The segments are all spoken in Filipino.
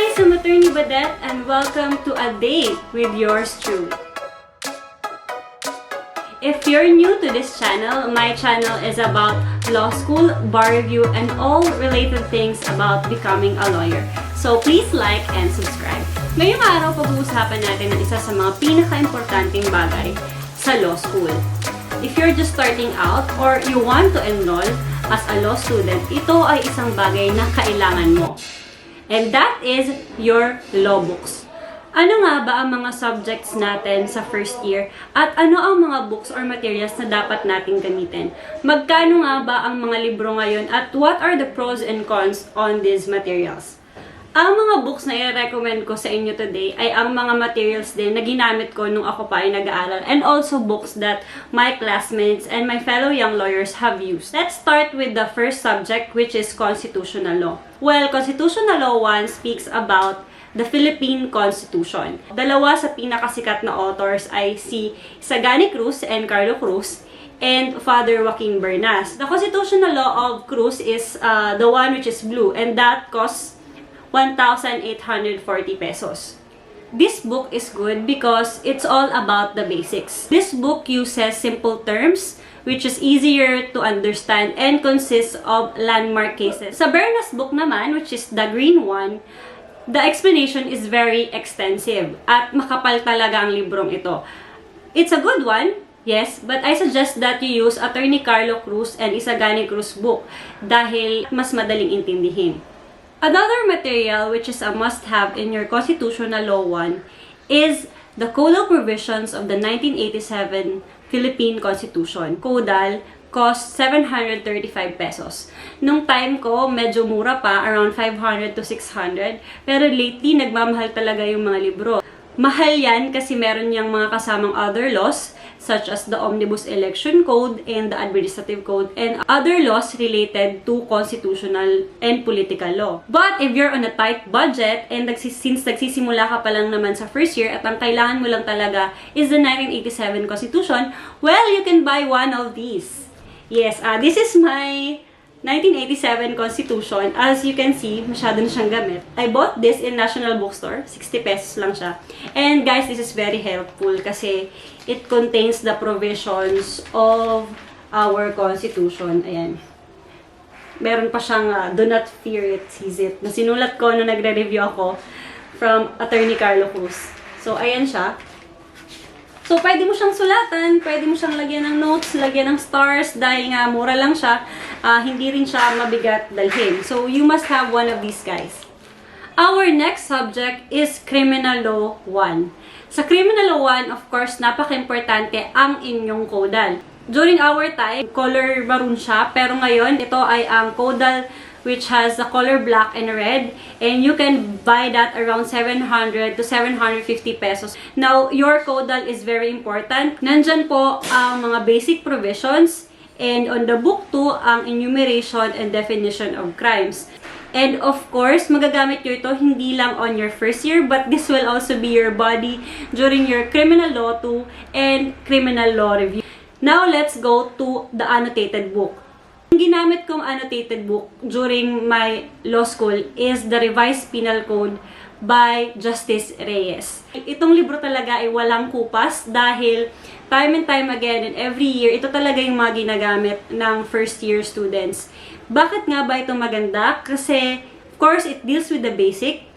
guys, I'm Attorney Badet and welcome to A Day with yours truly. If you're new to this channel, my channel is about law school, bar review, and all related things about becoming a lawyer. So please like and subscribe. Ngayong araw, pag-uusapan natin ang isa sa mga pinaka-importanting bagay sa law school. If you're just starting out or you want to enroll as a law student, ito ay isang bagay na kailangan mo. And that is your law books. Ano nga ba ang mga subjects natin sa first year? At ano ang mga books or materials na dapat nating gamitin? Magkano nga ba ang mga libro ngayon? At what are the pros and cons on these materials? Ang mga books na i-recommend ko sa inyo today ay ang mga materials din na ginamit ko nung ako pa ay nag-aaral. And also books that my classmates and my fellow young lawyers have used. Let's start with the first subject, which is constitutional law. Well, constitutional law 1 speaks about the Philippine Constitution. Dalawa sa pinakasikat na authors ay si Sagani Cruz and Carlo Cruz and Father Joaquin Bernas. The constitutional law of Cruz is the one which is blue, and that costs 1,840 pesos. This book is good because it's all about the basics. This book uses simple terms which is easier to understand and consists of landmark cases. Sa Bernas book naman, which is the green one, the explanation is very extensive at makapal talaga ang librong ito. It's a good one, yes, but I suggest that you use Attorney Carlo Cruz and Isagani Cruz book dahil mas madaling intindihin. Another material which is a must-have in your constitutional law 1 is the Codal Provisions of the 1987 Philippine Constitution. Codal cost 735 pesos. Nung time ko, medyo mura pa, around 500 to 600. Pero lately, nagmamahal talaga yung mga libro. Mahal yan kasi meron niyang mga kasamang other laws, such as the Omnibus Election Code and the Administrative Code, and other laws related to constitutional and political law. But if you're on a tight budget, and since nagsisimula ka pa lang naman sa first year, at ang kailangan mo lang talaga is the 1987 Constitution, well, you can buy one of these. Yes, this is my 1987 Constitution. As you can see, masyado na siyang gamit. I bought this in National Bookstore. 60 pesos lang siya. And guys, this is very helpful kasi it contains the provisions of our Constitution. Ayan. Meron pa siyang do not fear it, seize it. Na sinulat ko nung nagre-review ako from Attorney Carlo Cruz. So, ayan siya. So, pwede mo siyang sulatan, pwede mo siyang lagyan ng notes, lagyan ng stars, dahil nga mura lang siya, hindi rin siya mabigat dalhin. So, you must have one of these guys. Our next subject is Criminal Law 1. Sa Criminal Law 1, of course, napaka-importante ang inyong codal. During our time, color maroon siya, pero ngayon, ito ay ang codal which has the color black and red, and you can buy that around 700 to 750 pesos. Now, your codal is very important. Nandyan po ang mga basic provisions, and on the book 2, ang enumeration and definition of crimes. And of course, magagamit nyo ito hindi lang on your first year, but this will also be your body during your criminal law 2 and criminal law review. Now, let's go to the annotated book. Ang ginamit kong annotated book during my law school is the Revised Penal Code by Justice Reyes. Itong libro talaga ay walang kupas dahil time and time again and every year, ito talaga yung mga ginagamit ng first year students. Bakit nga ba ito maganda? Kasi, of course, it deals with the basic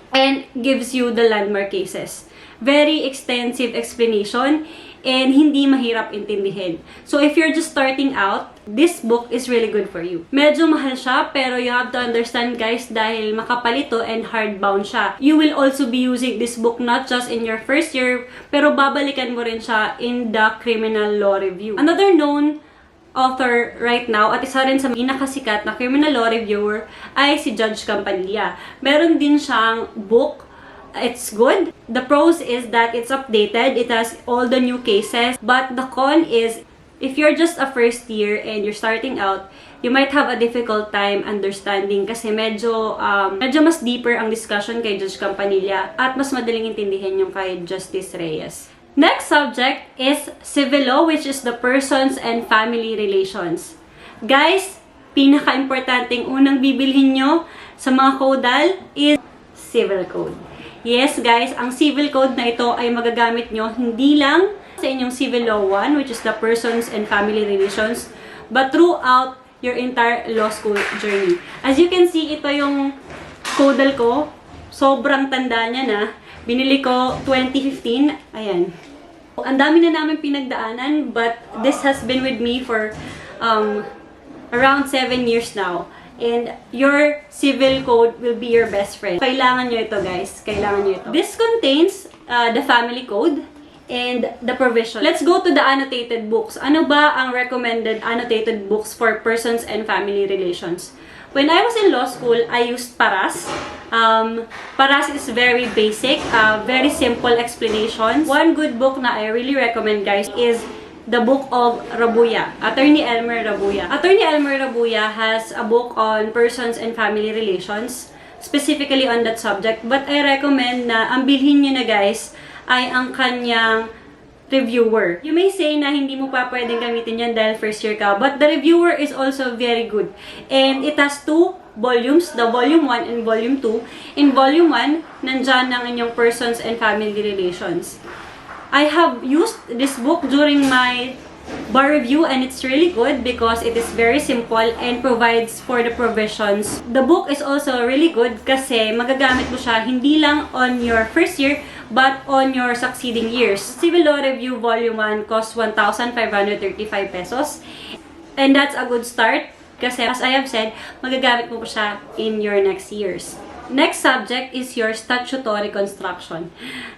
and gives you the landmark cases. Very extensive explanation and hindi mahirap intindihin. So, if you're just starting out, this book is really good for you. Medyo mahal siya, pero you have to understand, guys, dahil makapalito and hardbound siya. You will also be using this book not just in your first year, pero babalikan mo rin siya in the criminal law review. Another known author right now, at isa rin sa pinakasikat na criminal law reviewer, ay si Judge Campanilla. Meron din siyang book. It's good. The pros is that it's updated. It has all the new cases. But the con is, if you're just a first year and you're starting out, you might have a difficult time understanding kasi medyo mas deeper ang discussion kay Judge Campanilla at mas madaling intindihin yung kay Justice Reyes. Next subject is civil law, which is the persons and family relations. Guys, pinaka-importanting unang bibilhin nyo sa mga caudal is Civil Code. Yes, guys, ang Civil Code na ito ay magagamit nyo hindi lang sa inyong Civil Law 1, which is the Persons and Family Relations, but throughout your entire law school journey. As you can see, ito yung codal ko. Sobrang tanda niya na. Binili ko 2015. Ayan. Ang dami na namin pinagdaanan, but this has been with me for around 7 years now. And your civil code will be your best friend. Kailangan nyo ito, guys. Kailangan nyo ito. This contains the family code and the provision. Let's go to the annotated books. Ano ba ang recommended annotated books for persons and family relations? When I was in law school, I used Paras. Paras is very basic, very simple explanation. One good book na I really recommend, guys, is the book of Rabuya, Attorney Elmer Rabuya. Attorney Elmer Rabuya has a book on persons and family relations, specifically on that subject. But I recommend na ang bilhin nyo na, guys, ay ang kanyang reviewer. You may say na hindi mo pa pwedeng gamitin yan dahil first year ka, but the reviewer is also very good. And it has 2 volumes, the volume 1 and volume 2. In volume 1, nandyan ang inyong persons and family relations. I have used this book during my bar review and it's really good because it is very simple and provides for the provisions. The book is also really good kasi magagamit mo siya hindi lang on your first year but on your succeeding years. Civil Law Review Volume 1 costs 1,535 pesos. And that's a good start kasi as I have said, magagamit mo po siya in your next years. Next subject is your Statutory Construction.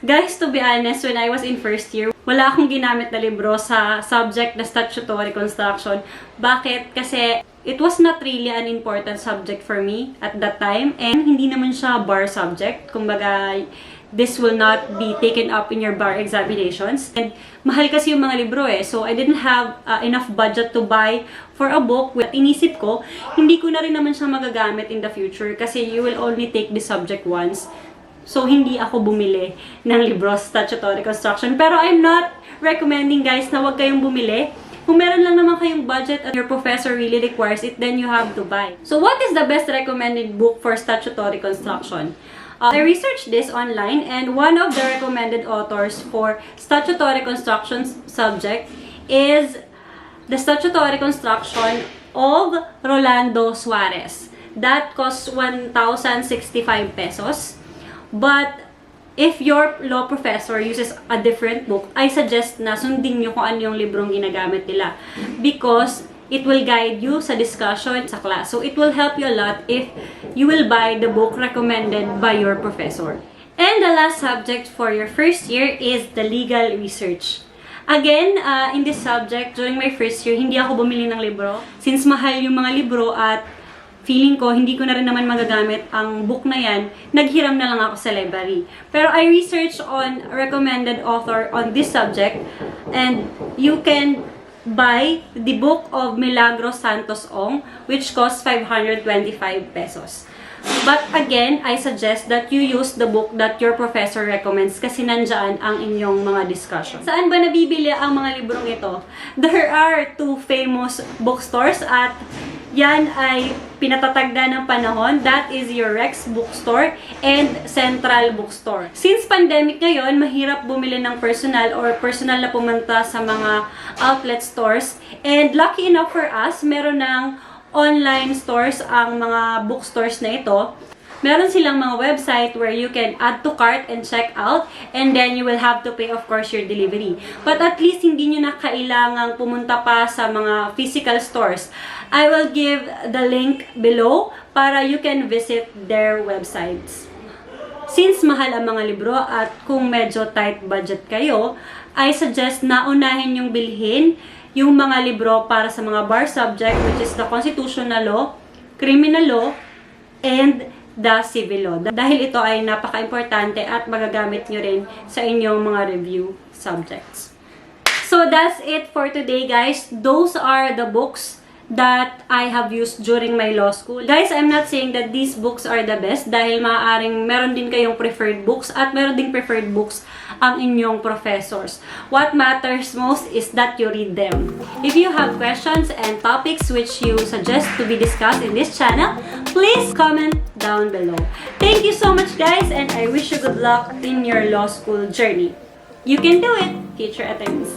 Guys, to be honest, when I was in first year, wala akong ginamit na libro sa subject na Statutory Construction. Bakit? Kasi it was not really an important subject for me at that time. And hindi naman siya bar subject. Kumbaga, this will not be taken up in your bar examinations. And mahal kasi yung mga libro eh. So, I didn't have enough budget to buy for a book. At inisip ko, hindi ko na rin naman siya magagamit in the future kasi you will only take the subject once. So, hindi ako bumili ng libro Statutory Construction. Pero I'm not recommending, guys, na huwag kayong bumili. Kung meron lang naman kayong budget at your professor really requires it, then you have to buy. So, what is the best recommended book for Statutory Construction? I researched this online and one of the recommended authors for Statutory Construction subject is the Statutory Construction of Rolando Suarez. That costs 1,065 pesos. But if your law professor uses a different book, I suggest na sundin nyo kung ano yung librong ginagamit nila. Because it will guide you sa discussion sa class. So, it will help you a lot if you will buy the book recommended by your professor. And the last subject for your first year is the legal research. Again, in this subject, during my first year, hindi ako bumili ng libro. Since mahal yung mga libro at feeling ko, hindi ko na rin naman magagamit ang book na yan, naghiram na lang ako sa library. Pero I researched on a recommended author on this subject and you can buy the book of Milagros Santos Ong, which costs 525 pesos. But again, I suggest that you use the book that your professor recommends kasi nandyan ang inyong mga discussion. Saan ba nabibili ang mga librong ito? There are 2 famous bookstores at yan ay pinatatagda ng panahon. That is your Rex Bookstore and Central Bookstore. Since pandemic ngayon, mahirap bumili ng personal or personal na pumunta sa mga outlet stores. And lucky enough for us, meron ng online stores ang mga bookstores na ito. Meron silang mga website where you can add to cart and check out and then you will have to pay of course your delivery. But at least hindi nyo na kailangang pumunta pa sa mga physical stores. I will give the link below para you can visit their websites. Since mahal ang mga libro at kung medyo tight budget kayo, I suggest na unahin yung bilhin yung mga libro para sa mga bar subject which is the constitutional law, criminal law, and the civil law. Dahil ito ay napaka-importante at magagamit nyo rin sa inyong mga review subjects. So that's it for today, guys. Those are the books that I have used during my law school. Guys, I'm not saying that these books are the best dahil maaaring meron din kayong preferred books at meron ding preferred books ang inyong professors. What matters most is that you read them. If you have questions and topics which you suggest to be discussed in this channel, please comment down below. Thank Thank you so much, guys, and I wish you good luck in your law school journey. You can do it, future attorneys.